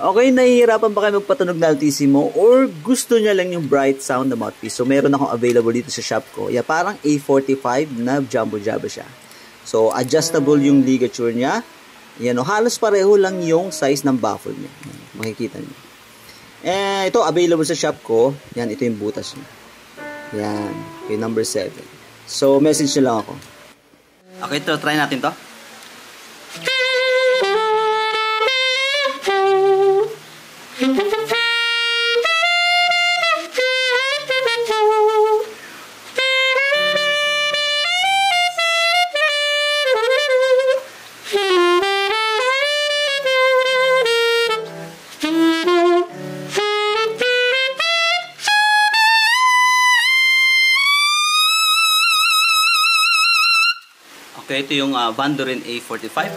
Okay, nahihirapan ba kayo magpatunog na Altissimo or gusto niya lang yung bright sound na mouthpiece? So, meron akong available dito sa shop ko. Yeah, parang A45 na jumbo jabba siya. So, adjustable yung ligature niya. Yan, halos pareho lang yung size ng baffle niya. Makikita niyo. Ito, available sa shop ko. Yan, ito yung butas niya. Yan, okay, number 7. So, message niyo lang ako. Okay, ito, try natin to. Okay, ito yung Van Doren A45.